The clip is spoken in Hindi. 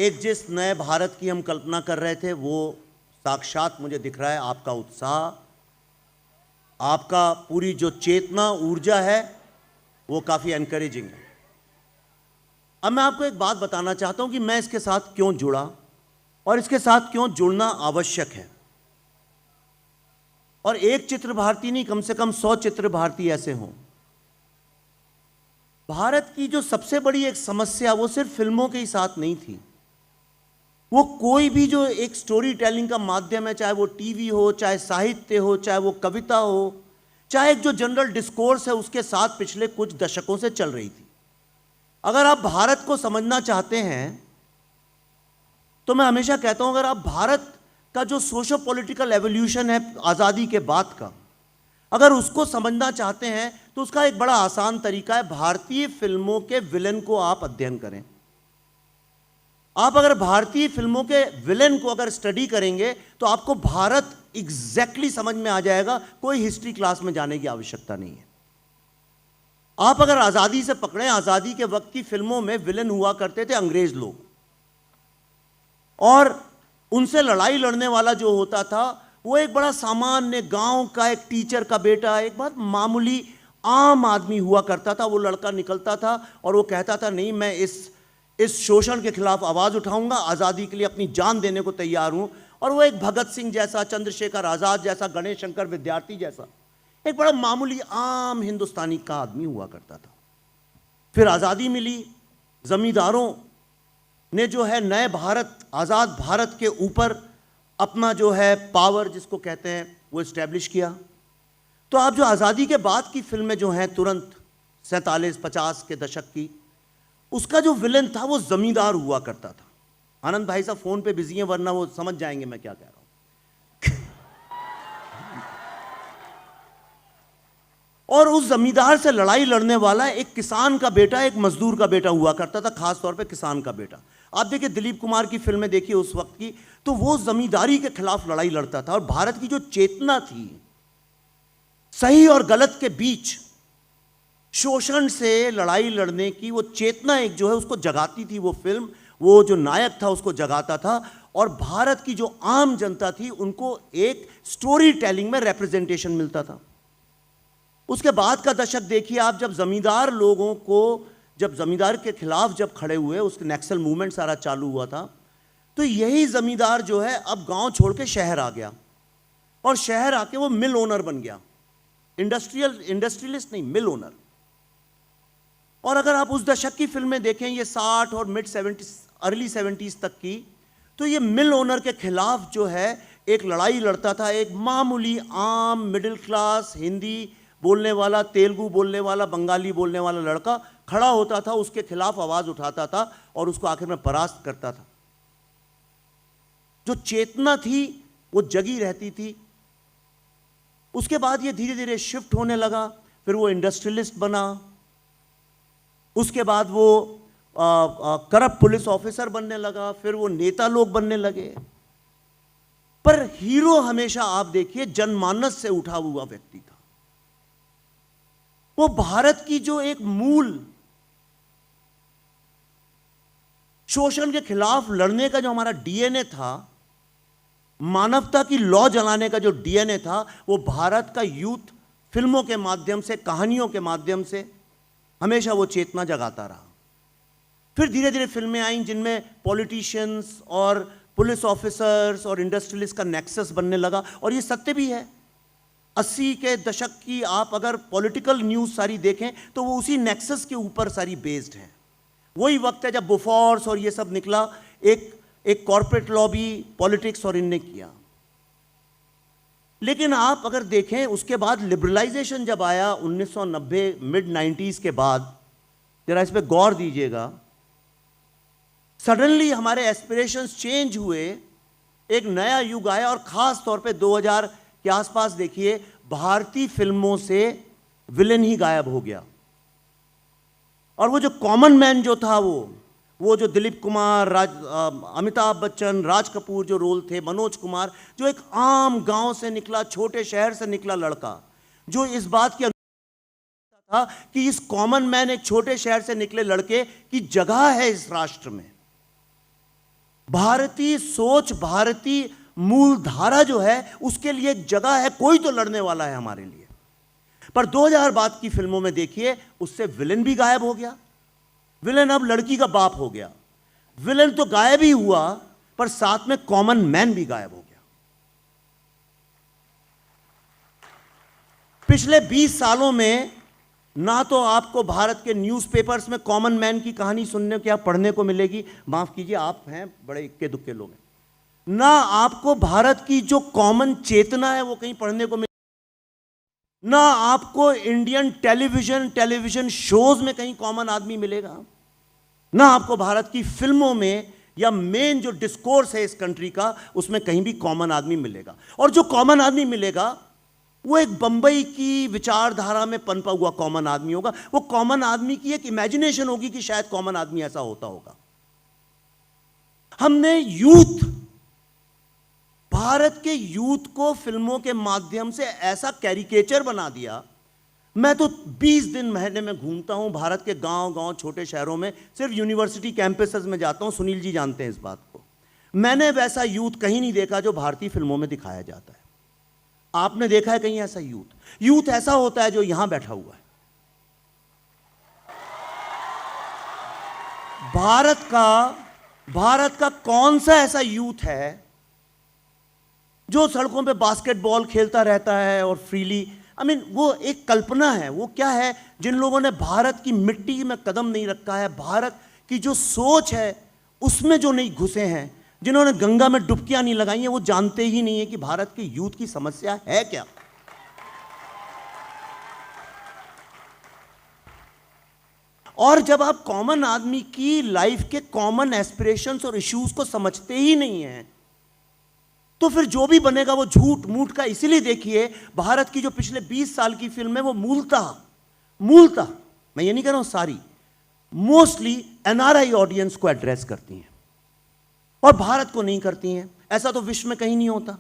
एक जिस नए भारत की हम कल्पना कर रहे थे वो साक्षात मुझे दिख रहा है। आपका उत्साह, आपका पूरी जो चेतना, ऊर्जा है वो काफ़ी एनकरेजिंग है। अब मैं आपको एक बात बताना चाहता हूं कि मैं इसके साथ क्यों जुड़ा और इसके साथ क्यों जुड़ना आवश्यक है। और एक चित्र भारती नहीं, कम से कम 100 चित्र भारती ऐसे हों। भारत की जो सबसे बड़ी एक समस्या वो सिर्फ फिल्मों के ही साथ नहीं थी, वो कोई भी जो एक स्टोरी टेलिंग का माध्यम है, चाहे वो टीवी हो, चाहे साहित्य हो, चाहे वो कविता हो, चाहे एक जो जनरल डिस्कोर्स है, उसके साथ पिछले कुछ दशकों से चल रही थी। अगर आप भारत को समझना चाहते हैं तो मैं हमेशा कहता हूं, अगर आप भारत का जो सोशो पॉलिटिकल एवोल्यूशन है आज़ादी के बाद का, अगर उसको समझना चाहते हैं तो उसका एक बड़ा आसान तरीका है, भारतीय फिल्मों के विलेन को आप अध्ययन करें। आप अगर भारतीय फिल्मों के विलेन को अगर स्टडी करेंगे तो आपको भारत एग्जैक्टली समझ में आ जाएगा। कोई हिस्ट्री क्लास में जाने की आवश्यकता नहीं है। आप अगर आज़ादी से पकड़ें, आज़ादी के वक्त की फिल्मों में विलेन हुआ करते थे अंग्रेज लोग, और उनसे लड़ाई लड़ने वाला जो होता था वो एक बड़ा सामान्य गांव का एक टीचर का बेटा, एक बहुत मामूली आम आदमी हुआ करता था। वो लड़का निकलता था और वो कहता था, नहीं, मैं इस शोषण के खिलाफ आवाज़ उठाऊंगा, आज़ादी के लिए अपनी जान देने को तैयार हूं। और वो एक भगत सिंह जैसा, चंद्रशेखर आज़ाद जैसा, गणेश शंकर विद्यार्थी जैसा एक बड़ा मामूली आम हिंदुस्तानी का आदमी हुआ करता था। फिर आज़ादी मिली, जमींदारों ने जो है नए भारत, आज़ाद भारत के ऊपर अपना जो है पावर जिसको कहते हैं वो इस्टेब्लिश किया। तो आप जो आज़ादी के बाद की फिल्में जो हैं तुरंत 47-50 के दशक की, उसका जो विलेन था वो जमींदार हुआ करता था। आनंद भाई साहब फोन पे बिजी हैं, वरना वो समझ जाएंगे मैं क्या कह रहा हूं। और उस जमींदार से लड़ाई लड़ने वाला एक किसान का बेटा, एक मजदूर का बेटा हुआ करता था, खास तौर पे किसान का बेटा। आप देखिए दिलीप कुमार की फिल्में देखिए उस वक्त की, तो वो जमींदारी के खिलाफ लड़ाई लड़ता था। और भारत की जो चेतना थी, सही और गलत के बीच शोषण से लड़ाई लड़ने की वो चेतना एक जो है उसको जगाती थी वो फिल्म। वो जो नायक था उसको जगाता था, और भारत की जो आम जनता थी उनको एक स्टोरी टेलिंग में रिप्रेजेंटेशन मिलता था। उसके बाद का दशक देखिए आप, जब जमींदार लोगों को, जब जमींदार के खिलाफ जब खड़े हुए, उसके नक्सल मूवमेंट सारा चालू हुआ था, तो यही जमींदार जो है अब गांव छोड़ के शहर आ गया, और शहर आके वो मिल ओनर बन गया। इंडस्ट्रियलिस्ट नहीं, मिल ओनर। और अगर आप उस दशक की फिल्में देखें, ये 60 और मिड 70s, अर्ली 70s तक की, तो ये मिल ओनर के खिलाफ जो है एक लड़ाई लड़ता था एक मामूली आम मिडिल क्लास हिंदी बोलने वाला, तेलुगु बोलने वाला, बंगाली बोलने वाला लड़का खड़ा होता था, उसके खिलाफ आवाज उठाता था और उसको आखिर में परास्त करता था। जो चेतना थी वो जगी रहती थी। उसके बाद ये धीरे धीरे शिफ्ट होने लगा, फिर वो इंडस्ट्रियलिस्ट बना, उसके बाद वो करप्ट पुलिस ऑफिसर बनने लगा, फिर वो नेता लोग बनने लगे। पर हीरो हमेशा आप देखिए जनमानस से उठा हुआ व्यक्ति था। वो भारत की जो एक मूल शोषण के खिलाफ लड़ने का जो हमारा डीएनए था, मानवता की लौ जलाने का जो डीएनए था, वो भारत का यूथ फिल्मों के माध्यम से, कहानियों के माध्यम से हमेशा वो चेतना जगाता रहा। फिर धीरे धीरे फिल्में आईं जिनमें पॉलिटिशियंस और पुलिस ऑफिसर्स और इंडस्ट्रियलिस्ट का नेक्सस बनने लगा। और ये सत्य भी है, 80 के दशक की आप अगर पॉलिटिकल न्यूज़ सारी देखें तो वो उसी नेक्सस के ऊपर सारी बेस्ड है। वही वक्त है जब बोफोर्स और ये सब निकला, एक कॉर्पोरेट लॉबी, पॉलिटिक्स और इनने किया। लेकिन आप अगर देखें उसके बाद लिबरलाइजेशन जब आया 1990 मिड 90s के बाद, जरा इस पर गौर दीजिएगा, सडनली हमारे एस्पिरेशंस चेंज हुए, एक नया युग आया। और खास तौर पे 2000 के आसपास देखिए भारतीय फिल्मों से विलेन ही गायब हो गया, और वो जो कॉमन मैन जो था, वो जो दिलीप कुमार, अमिताभ बच्चन, राज कपूर जो रोल थे, मनोज कुमार, जो एक आम गांव से निकला, छोटे शहर से निकला लड़का, जो इस बात की था कि इस कॉमन मैन, एक छोटे शहर से निकले लड़के की जगह है इस राष्ट्र में। भारतीय सोच, भारतीय मूलधारा जो है उसके लिए एक जगह है, कोई तो लड़ने वाला है हमारे लिए। पर 2000 बाद की फिल्मों में देखिए, उससे विलेन भी गायब हो गया। विलेन अब लड़की का बाप हो गया। विलेन तो गायब ही हुआ, पर साथ में कॉमन मैन भी गायब हो गया। पिछले 20 सालों में ना तो आपको भारत के न्यूज़पेपर्स में कॉमन मैन की कहानी सुनने को या पढ़ने को मिलेगी, माफ कीजिए आप हैं बड़े इक्के दुक्के लोग हैं, ना आपको भारत की जो कॉमन चेतना है वो कहीं पढ़ने को मिलेगी, ना आपको इंडियन टेलीविजन शोज में कहीं कॉमन आदमी मिलेगा, ना आपको भारत की फिल्मों में या मेन जो डिस्कोर्स है इस कंट्री का उसमें कहीं भी कॉमन आदमी मिलेगा। और जो कॉमन आदमी मिलेगा वो एक बंबई की विचारधारा में पनपा हुआ कॉमन आदमी होगा। वो कॉमन आदमी की एक इमेजिनेशन होगी कि शायद कॉमन आदमी ऐसा होता होगा। हमने भारत के यूथ को फिल्मों के माध्यम से ऐसा कैरिकेचर बना दिया। मैं तो 20 दिन महीने में घूमता हूं भारत के गांव छोटे शहरों में, सिर्फ यूनिवर्सिटी कैंपसेस में जाता हूं, सुनील जी जानते हैं इस बात को। मैंने वैसा यूथ कहीं नहीं देखा जो भारतीय फिल्मों में दिखाया जाता है। आपने देखा है कहीं ऐसा यूथ ऐसा होता है जो यहां बैठा हुआ है। भारत का कौन सा ऐसा यूथ है जो सड़कों पे बास्केटबॉल खेलता रहता है और फ्रीली, वो एक कल्पना है। वो क्या है, जिन लोगों ने भारत की मिट्टी में कदम नहीं रखा है, भारत की जो सोच है उसमें जो नहीं घुसे हैं, जिन्होंने गंगा में डुबकियां नहीं लगाई हैं, वो जानते ही नहीं है कि भारत के यूथ की समस्या है क्या। और जब आप कॉमन आदमी की लाइफ के कॉमन एस्पिरेशंस और इश्यूज को समझते ही नहीं हैं, तो फिर जो भी बनेगा वो झूठ मूठ का। इसीलिए देखिए भारत की जो पिछले 20 साल की फिल्म है वो मूलतः मैं ये नहीं कह रहा हूं सारी, मोस्टली एनआरआई ऑडियंस को एड्रेस करती हैं और भारत को नहीं करती हैं। ऐसा तो विश्व में कहीं नहीं होता।